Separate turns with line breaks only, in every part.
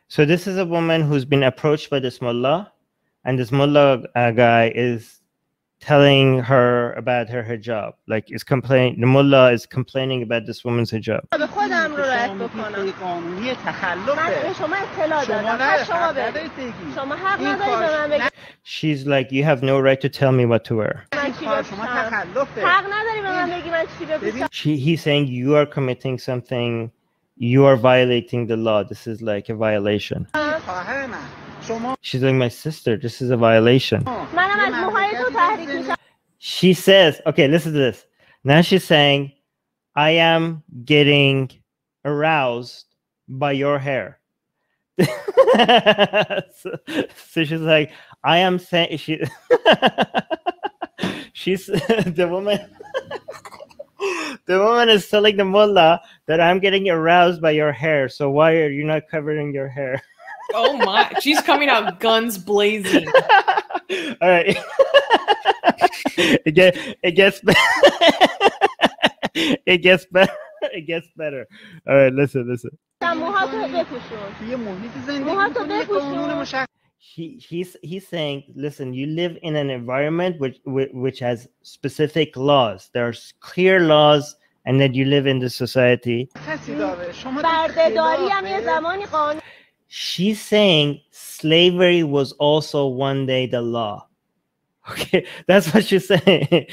So this is a woman who's been approached by this mullah, and this mullah guy is telling her about her hijab. Like, the mullah is complaining about this woman's hijab. She's like, you have no right to tell me what to wear. He's saying you are committing something, you are violating the law. This is like a violation. She's like, my sister, this is a violation. She says, okay, listen to this. Now she's saying, I am getting aroused by your hair. So she's like, I am saying, she's the woman is telling the mullah that I'm getting aroused by your hair. So why are you not covering your hair?
Oh my, she's coming out guns blazing.
All right. It gets better. It gets better. It gets better. All right, listen. He's saying, listen, you live in an environment which has specific laws. There's clear laws, and then you live in the society. She's saying slavery was also one day the law. Okay, that's what she's saying.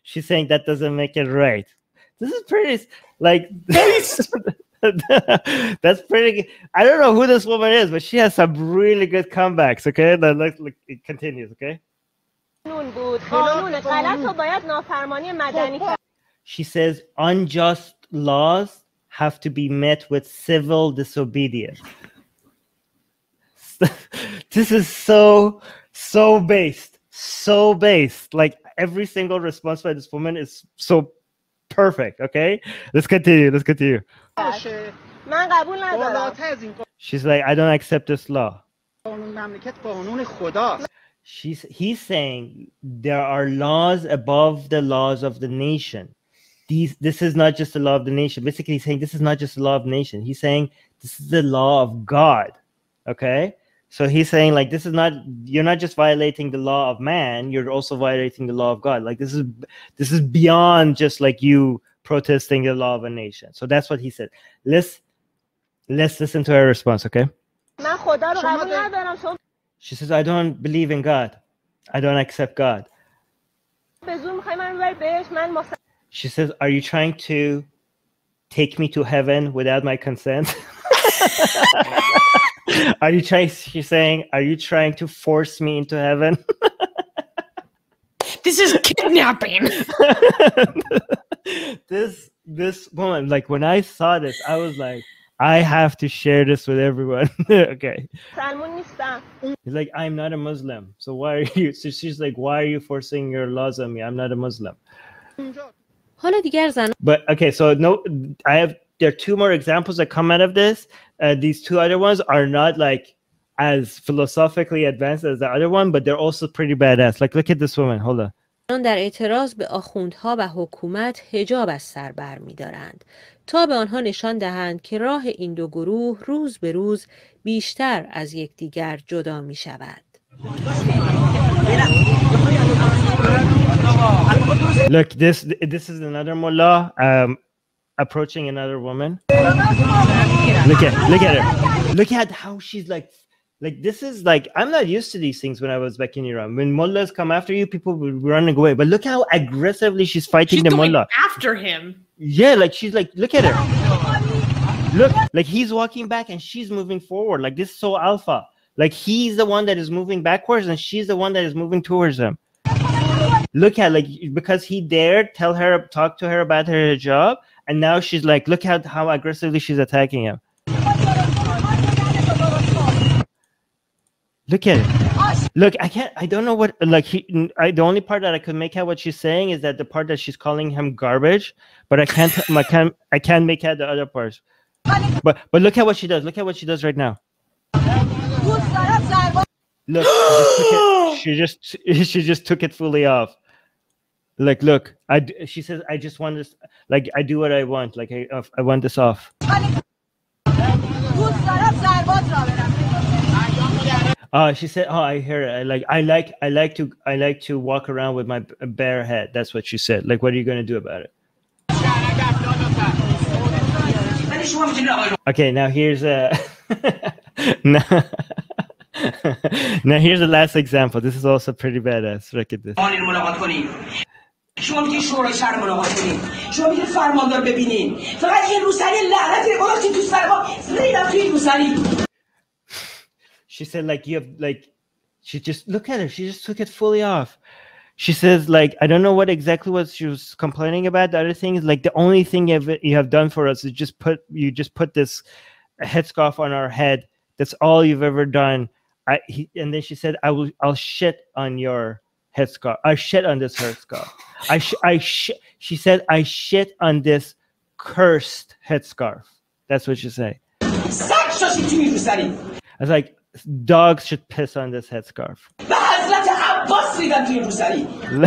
She's saying that doesn't make it right. This is pretty, like, that's pretty, I don't know who this woman is, but she has some really good comebacks, okay? Look, it continues, okay? She says unjust laws have to be met with civil disobedience. This is so based. Like, every single response by this woman is so perfect. Okay, let's continue. She's like, I don't accept this law. He's saying there are laws above the laws of the nation. This is not just the law of the nation. Basically, he's saying this is not just the law of the nation. He's saying this is the law of God. Okay, so he's saying, like, this is not, you're not just violating the law of man, you're also violating the law of God. Like, this is beyond just like you protesting the law of a nation. So that's what he said. Let's listen to her response, okay? She says, I don't believe in God. I don't accept God. She says, are you trying to take me to heaven without my consent? She's saying, are you trying to force me into heaven?
This is kidnapping.
This woman, like, when I saw this, I was like, I have to share this with everyone. Okay. He's like, I'm not a Muslim. So why are you? So she's like, why are you forcing your laws on me? I'm not a Muslim. But okay, so there are two more examples that come out of this. These two other ones are not like as philosophically advanced as the other one, but they're also pretty badass. Like, look at this woman. Hold on.
در اعتراض به آخوندها و حکومت حجاب از سر برمی‌دارند تا به آنها نشان دهند که راه این دو گروه روز به روز بیشتر از یکدیگر جدا می‌شود.
Look, this is another mullah approaching another woman. Look at her. Look at how she's like, this is like, I'm not used to these things when I was back in Iran. When mullahs come after you, people will be running away. But look how aggressively she's fighting the mullah.
After him.
Yeah, like, she's like, look at her. Look, like, he's walking back and she's moving forward. Like, this is so alpha. Like, he's the one that is moving backwards and she's the one that is moving towards him. Look at, like, because he dared talk to her about her hijab, and now she's like, look at how aggressively she's attacking him. Look at it. Look, I don't know what, like, the only part that I could make out what she's saying is that the part that she's calling him garbage, but I can't make out the other parts. But look at what she does. Look at what she does right now. Look, she just took it fully off. Like, look, she says, I just want this, like, I do what I want, like, I want this off. She said, oh, I hear it. I like to walk around with my bare head. That's what she said. Like, what are you going to do about it? Okay, now here's a now here's the last example. This is also pretty badass. Look at this. شما میگین شورای شهر ملاقات کنین، شما میگین فرماندار ببینین، فقط یه روسری لعنتی گذاشتین تو سر ما، ریدم توی روسری. She said, like, you have, like, she just, look at her, she just took it fully off. She says, like, I don't know what exactly what she was complaining about. The other thing is, like, the only thing you have done for us is just put this headscarf on our head. That's all you've ever done. And then she said, I'll shit on your headscarf. I shit on this headscarf. She said, I shit on this cursed headscarf. That's what she said. I was like, dogs should piss on this headscarf.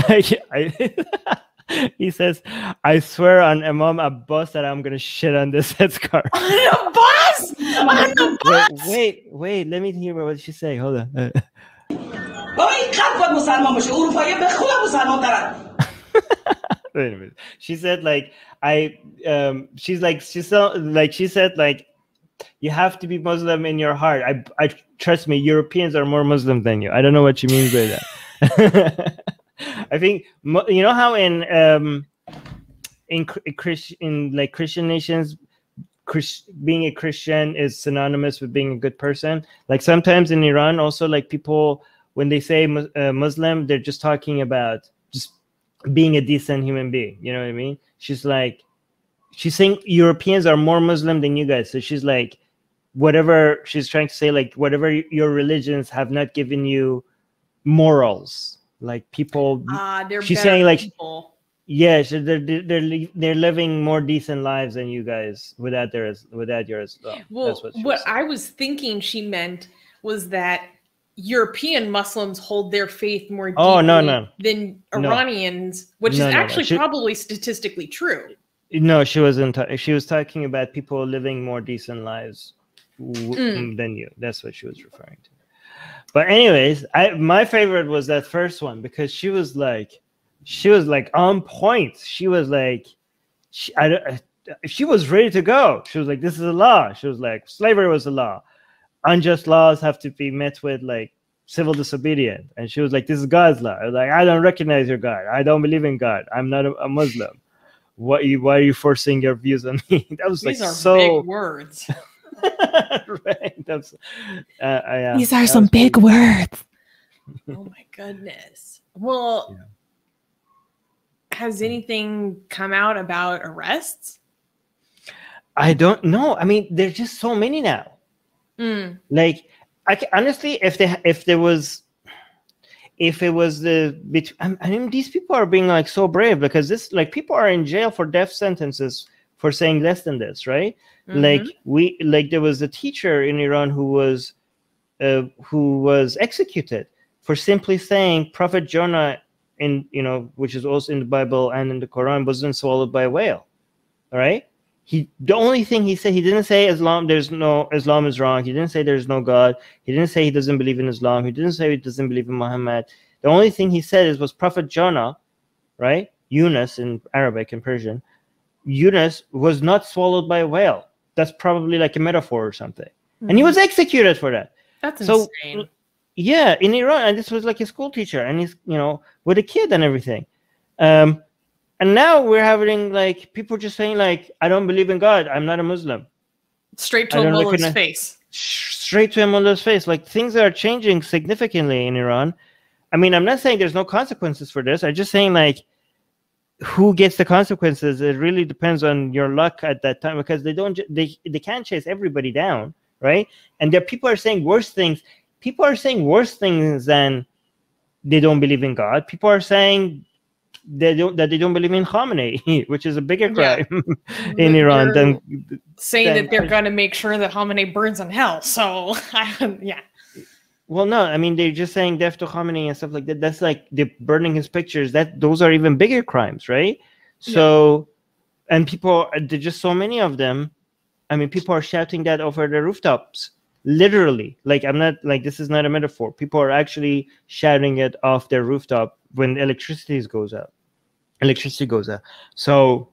Like, he says, I swear on Imam Abbas that I'm gonna shit on this headscarf.
On Abbas! On Abbas!
Wait, let me hear what she say. Hold on. Wait a minute. She said, like, she said, like, you have to be Muslim in your heart. I trust me, Europeans are more Muslim than you. I don't know what she means by that. I think, you know how in Christian nations, being a Christian is synonymous with being a good person. Like, sometimes in Iran also, like, people, when they say Muslim, they're just talking about just being a decent human being. You know what I mean? She's saying Europeans are more Muslim than you guys. So she's like, whatever she's trying to say, like, whatever your religions have not given you morals, like, people.
She's
saying, like,
people.
Yeah, so they're living more decent lives than you guys without your Islam.
Well, what I was thinking she meant was that European Muslims hold their faith more deeply than Iranians, which is actually probably statistically true.
No, she wasn't. She was talking about people living more decent lives than you. That's what she was referring to. But anyways, my favorite was that first one because she was like on point. She was like, she was ready to go. She was like, this is a law. She was like, slavery was a law. Unjust laws have to be met with, like, civil disobedience. And she was like, this is God's law. I was like, I don't recognize your God. I don't believe in God. I'm not a Muslim. Why are you forcing your views on me? That was
These
like
are
so
big words.
Right.
These are some big words. Oh my goodness. Well, has anything come out about arrests?
I don't know. I mean, there's just so many now. Like, honestly, if it was I mean, these people are being, like, so brave because this, like, people are in jail for death sentences for saying less than this, right? Like, there was a teacher in Iran who was executed for simply saying Prophet Jonah, which is also in the Bible and in the Quran, wasn't swallowed by a whale. All right. The only thing he said, he didn't say Islam is wrong. He didn't say there's no God. He didn't say he doesn't believe in Islam. He didn't say he doesn't believe in Muhammad. The only thing he said was Prophet Jonah, right? Yunus in Arabic and Persian. Yunus was not swallowed by a whale. That's probably like a metaphor or something. And he was executed for that.
That's insane.
Yeah, in Iran, and this was like a school teacher, and he's, with a kid and everything. And now we're having, like, people just saying, like, I don't believe in God. I'm not a Muslim.
Straight to a mullah's face.
Straight to a mullah's face. Like, things are changing significantly in Iran. I mean, I'm not saying there's no consequences for this. I'm just saying, like, who gets the consequences? It really depends on your luck at that time because they can't chase everybody down, right? And there people are saying worse things. People are saying worse things than they don't believe in God. People are saying they don't believe in Khamenei, which is a bigger crime in Iran than
saying that they're going to make sure that Khamenei burns in hell. So, yeah.
Well, no, I mean, they're just saying death to Khamenei and stuff like that. That's like they're burning his pictures. Those are even bigger crimes, right? So, and people, there's just so many of them. I mean, people are shouting that over the rooftops, literally. Like, I'm not, like, this is not a metaphor. People are actually shouting it off their rooftop when electricity goes out. So,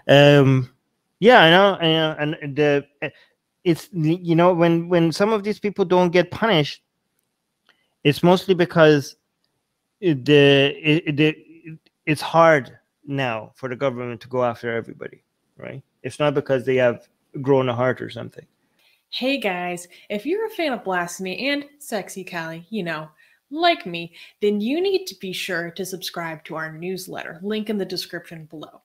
yeah, I know, and it's, you know, when some of these people don't get punished, it's mostly because it's hard now for the government to go after everybody, right? It's not because they have grown a heart or something.
Hey guys, if you're a fan of Blasphemy and Sexy Callie, you know, like me, then you need to be sure to subscribe to our newsletter, link in the description below.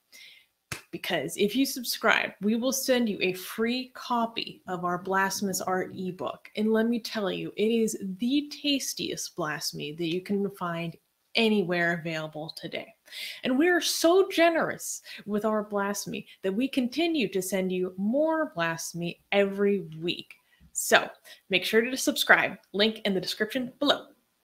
Because if you subscribe, we will send you a free copy of our Blasphemous Art ebook. And let me tell you, it is the tastiest blasphemy that you can find anywhere available today. And we're so generous with our blasphemy that we continue to send you more blasphemy every week. So make sure to subscribe, link in the description below.